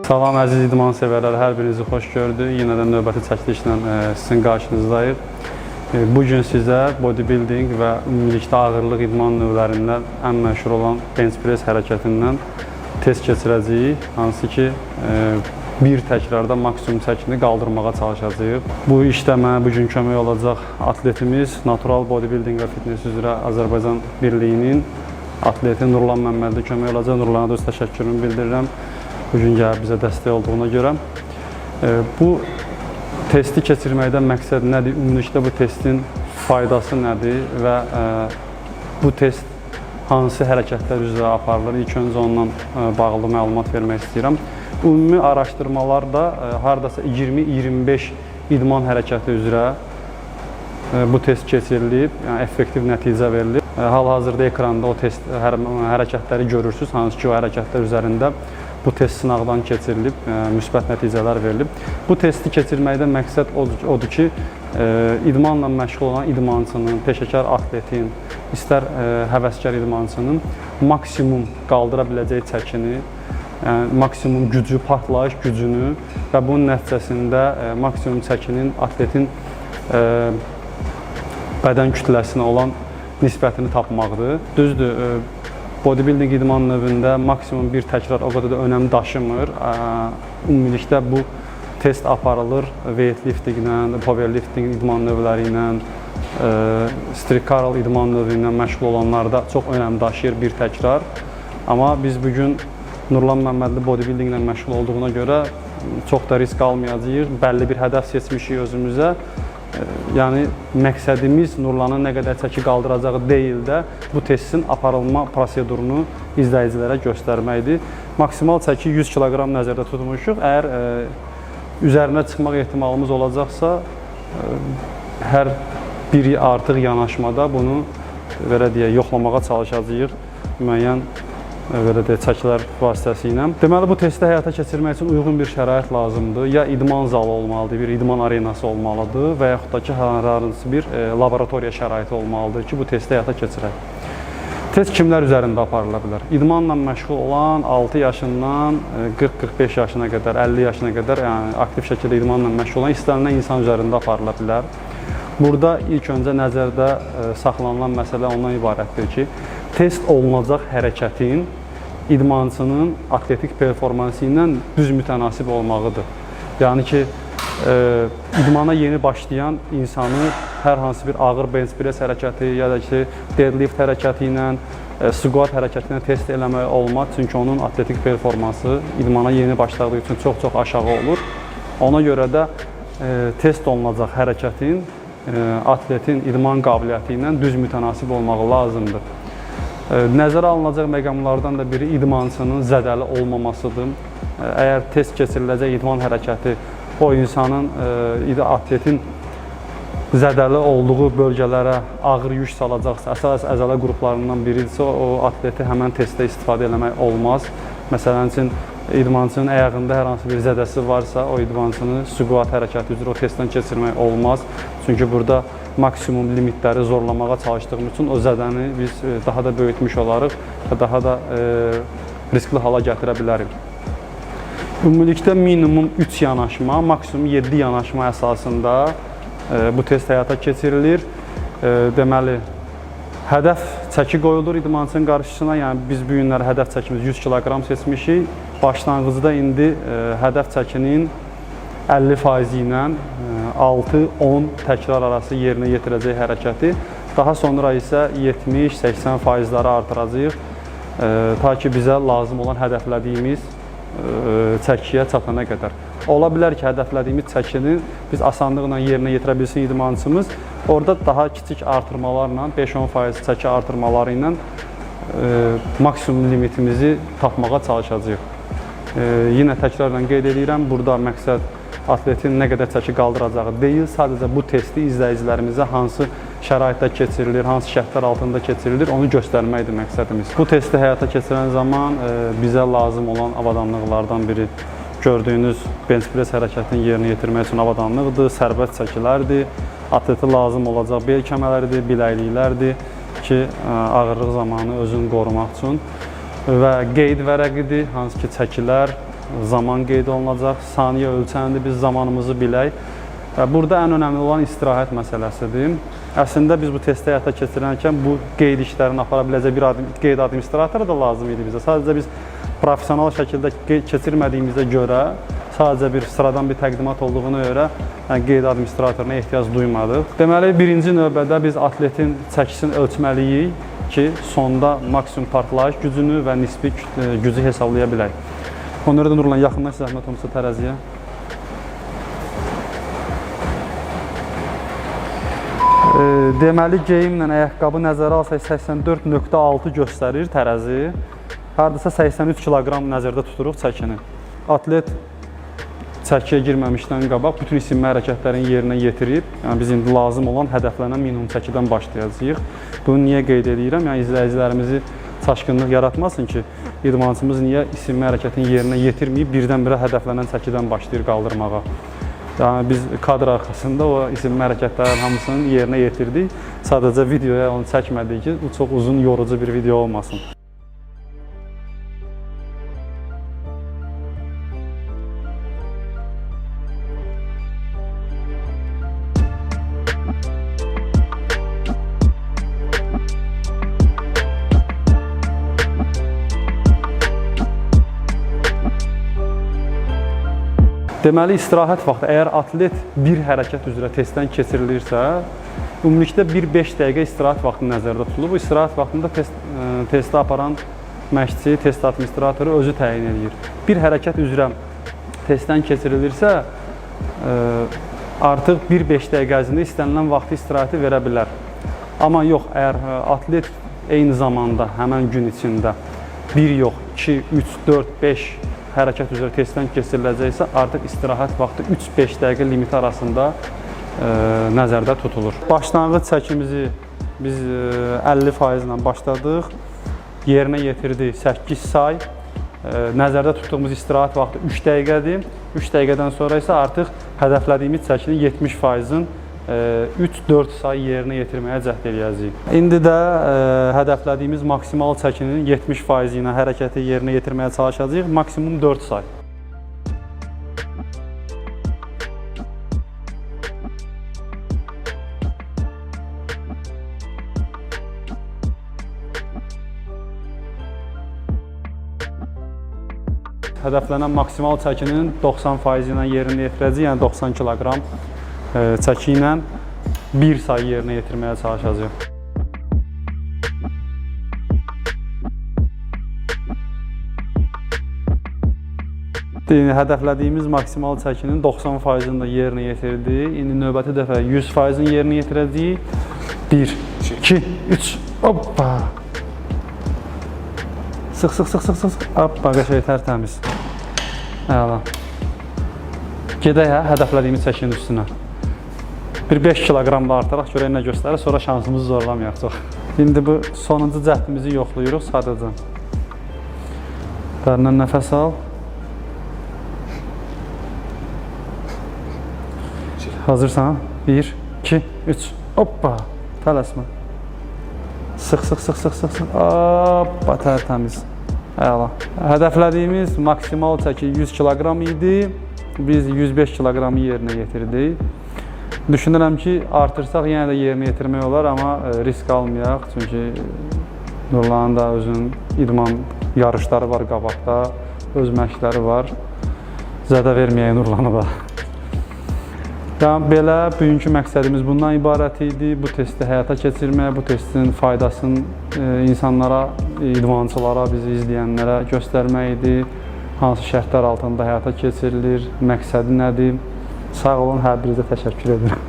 Salam əziz idman sevərlər, hər birinizi xoş gördük. Yenə də növbəti çəkilişlə sizin qarşınızdayıq. Bugün sizə bodybuilding və ümumilikdə ağırlıq idman növlərindən ən məşhur olan bench press hərəkətindən test keçirəcəyik. Hansı ki, bir təkrarda maksimum çəkini qaldırmağa çalışacağıq. Bu işdə mənə bugün kömək olacaq atletimiz, Natural Bodybuilding və Fitness üzrə Azərbaycan Birliyinin atleti Nurlan Məmmədli kömək olacaq. Nurlana da öz təşəkkürümü bildirirəm. Bugün gəlib bizə dəstək olduğuna görə. Bu testi keçirməkdən məqsəd nədir? Ümumilikdə bu testin faydası nədir və bu test hansı hərəkətlər üzrə aparılır? İlk öncə ondan bağlı məlumat vermək istəyirəm. Ümumi araşdırmalarda hardasa 20-25 idman hərəkəti üzrə bu test keçirilib, yəni effektiv nəticə verilib. Hal-hazırda ekranda o test hərəkətləri görürsünüz, hansı ki o hərəkətlər üzərində bu test sınaqdan keçirilib, müsbət nəticələr verilib. Bu testi keçirməkdən məqsəd odur ki, idmanla məşğul olan idmançının, peşəkar atletin, istər həvəskar idmançının maksimum qaldıra biləcəyi çəkini, yəni maksimum gücü, partlayış gücünü və bunun nəticəsində maksimum çəkinin atletin bədən kütləsinə olan nisbətini tapmaqdır. Düzdür, bodybuilding idman növündə maksimum bir təkrar o qədər də önəm daşımır. Ümumilikdə bu test aparılır weightliftinglə, powerlifting idman növləri ilə, strict curl idman növü ilə məşğul olanlarda çox önəm daşıyır bir təkrar. Amma biz bugün Nurlan Məmmədli bodybuilding ilə məşğul olduğuna görə çox da risk almayacağıq. Bəlli bir hədəf seçmişik özümüzə. Yəni məqsədimiz Nurlanın nə qədər çəki qaldıracağı deyil də bu testin aparılma prosedurunu izləyicilərə göstərməkdir. Maksimal çəki 100 kiloqram nəzərdə tutmuşuq. Əgər üzərinə çıxmaq ehtimalımız olacaqsa, hər biri artıq yanaşmada bunu belə deyək, yoxlamağa çalışacağıq müəyyən belə deyək, çəkilər vasitəsilə. Deməli, bu testi həyata keçirmək üçün uyğun bir şərait lazımdır. Ya idman zalı olmalıdır, bir idman arenası olmalıdır və yaxud da ki, hansı bir laboratoriya şəraiti olmalıdır ki, bu testi həyata keçirək. Test kimlər üzərində aparıla bilər? İdmanla məşğul olan 6 yaşından 40-45 yaşına qədər, 50 yaşına qədər, yəni aktiv şəkildə idmanla məşğul olan istənilən insan üzərində aparıla bilər. Burada ilk öncə nəzərdə saxlanılan məsələ ondan ibarətdir ki, test olunacaq hərəkətin idmançının atletik performansı ilə düz mütənasib olmağıdır. Yəni ki, idmana yeni başlayan insanı hər hansı bir ağır bench press hərəkəti ya da ki, deadlift hərəkəti ilə, squat hərəkəti ilə test eləmək olmaz. Çünki onun atletik performansı idmana yeni başladığı üçün çox-çox aşağı olur. Ona görə də test olunacaq hərəkətin atletin idman qabiliyyəti ilə düz mütənasib olmağı lazımdır. Nəzərə alınacaq məqamlardan da biri idmançının zədəli olmamasıdır. Əgər test keçiriləcək idman hərəkəti o insanın, atletin zədəli olduğu bölgələrə ağır yük salacaqsa, əsas əzələ qruplarından biridirsə, o atleti həmən testdə istifadə eləmək olmaz. Məsələn üçün, idmançının əyağında hər hansı bir zədəsi varsa, o idmançını squat hərəkəti üzrə o testdən keçirmək olmaz. Çünki burada maksimum limitləri zorlamağa çalışdığımız üçün o zədəni biz daha da böyütmüş olarıq və daha da riskli hala gətirə bilərik. Ümumilikdə minimum 3 yanaşma, maksimum 7 yanaşma əsasında bu test həyata keçirilir. Deməli, hədəf çəki qoyulur idmançının qarşısına, yəni biz bu günlər hədəf çəkimiz 100 kiloqram seçmişik. Başlanğıcda indi hədəf çəkinin 50% ilə 6-10 təkrar arası yerinə yetirəcək hərəkəti, daha sonra isə 70-80%ləri artıracaq, ta ki bizə lazım olan hədəflədiyimiz çəkiyə çatana qədər. Ola bilər ki, hədəflədiyimiz çəkini biz asanlıqla yerinə yetirə bilsin idmançımız, orada daha kiçik artırmalarla, 5-10% çəki artırmaları ilə maksimum limitimizi tapmağa çalışacağıq. Yenə təkrarla qeyd edirəm, burada məqsəd atletin nə qədər çəki qaldıracağı deyil, sadəcə bu testi izləyicilərimizə hansı şəraitdə keçirilir, hansı şərtlər altında keçirilir, onu göstərməkdir məqsədimiz. Bu testi həyata keçirən zaman bizə lazım olan avadanlıqlardan biri gördüyünüz bench press hərəkətini yerinə yetirmək üçün avadanlıqdır, sərbəst çəkilərdir, atleti lazım olacaq bel kəmərləridir, biləkliklərdir ki, ağırlıq zamanı özünü qorumaq üçün və qeyd vərəqidir, hansı ki çəkilər zaman qeyd olunacaq, saniyə ölçənidir, biz zamanımızı bilək. Burada ən önəmli olan istirahət məsələsidir. Əslində biz bu testi həyata keçirərkən bu qeyd işlərini apara biləcək bir qeyd administratoru da lazım idi bizə. Sadəcə biz professional şəkildə keçirmədiyimizə görə, sadəcə bir sıradan bir təqdimat olduğuna görə qeyd administratoruna ehtiyac duymadıq. Deməli, birinci növbədə biz atletin çəkisini ölçməliyik ki, sonda maksimum partlayış gücünü və nisbi gücü hesablaya bilək. Ona görə də Nurlan, yaxınlaş zəhmət olmasa tərəziyə. Deməli, geyimlə ayaqqabı nəzərə alsaq 84.6 göstərir tərəzi. Hardasa 83 kiloqram nəzərdə tuturuq çəkini. Atlet çəkiyə girməmişdən qabaq bütün isinmə hərəkətlərini yerinə yetirib. Yəni biz indi lazım olan hədəflənən minimum çəkidən başlayacağıq. Bunu niyə qeyd edirəm? Yəni izləyicilərimizi çaşqınlıq yaratmasın ki, idmançımız niyə isinmə hərəkətini yerinə yetirməyib birdən-birə hədəflənən çəkidən başlayır qaldırmağa. Yəni biz kadr arxasında o isinmə hərəkətlərin hamısını yerinə yetirdik. Sadəcə videoya onu çəkmədik ki, bu çox uzun, yorucu bir video olmasın. Deməli, istirahət vaxtı əgər atlet bir hərəkət üzrə testdən keçirilirsə, ümumilikdə 1-5 dəqiqə istirahət vaxtı nəzərdə tutulur. Bu istirahət vaxtında testi aparan məşqçi, test administratoru özü təyin edir. Bir hərəkət üzrə testdən keçirilirsə, artıq 1-5 dəqiqə ərzində istənilən vaxtı istirahəti verə bilər. Amma yox, əgər atlet eyni zamanda həmən gün içində 1 yox, 2, 3, 4, 5 hərəkət üzrə testdən keçiriləcəksə, artıq istirahət vaxtı 3-5 dəqiqə limiti arasında nəzərdə tutulur. Başlanğıc çəkimizi biz 50% ilə başladıq, yerinə yetirdik 8 say. Nəzərdə tutduğumuz istirahət vaxtı 3 dəqiqədir. 3 dəqiqədən sonra isə artıq hədəflədiyimiz çəkinin 70%-in 3-4 say yerinə yetirməyə cəhd eləyəcəyik. İndi də hədəflədiyimiz maksimal çəkinin 70% ilə hərəkəti yerinə yetirməyə çalışacağıq. Maksimum 4 say. Hədəflənən maksimal çəkinin 90% ilə yerinə yetirəcəyik, yəni 90 kiloqram çəki ilə 1 sayı yerinə yetirməyə çalışacağıq. Hədəflədiyimiz maksimal çəkinin 90%-ni də yerinə yetirdik. İndi növbəti dəfə 100%-ni yerinə yetirəcəyik. 1, 2, 3, hoppa! Sıx, hoppa, qəşəng tərtəmiz. Əla. Gedək hədəflədiyimiz çəkinin üstünə. Bir 5 kiloqramla artaraq görək nə göstərir, sonra şansımızı zorlamayaq çox. İndi bu sonuncu cəhdimizi yoxlayırıq sadəcə. Dərindən nəfəs al. Hazırsan? 1, 2, 3, hoppa! Tələsmə. Sıx, hoppa, tərtəmiz. Əla. Hədəflədiyimiz maksimal çəki 100 kiloqram idi. Biz 105 kiloqramı yerinə yetirdik. Düşünürəm ki, artırsaq yenə də yerinə yetirmək olar, amma risk almayaq. Çünki Nurlanın da özünün idman yarışları var qabaqda, öz məşqləri var. Zədə verməyək Nurlanı da. Yəni, belə bugünkü məqsədimiz bundan ibarət idi. Bu testi həyata keçirmək, bu testin faydasını insanlara, idmançılara, bizi izləyənlərə göstərmək idi. Hansı şərtlər altında həyata keçirilir, məqsədi nədir? Sağ olun, hər birinizə təşəkkür edirəm.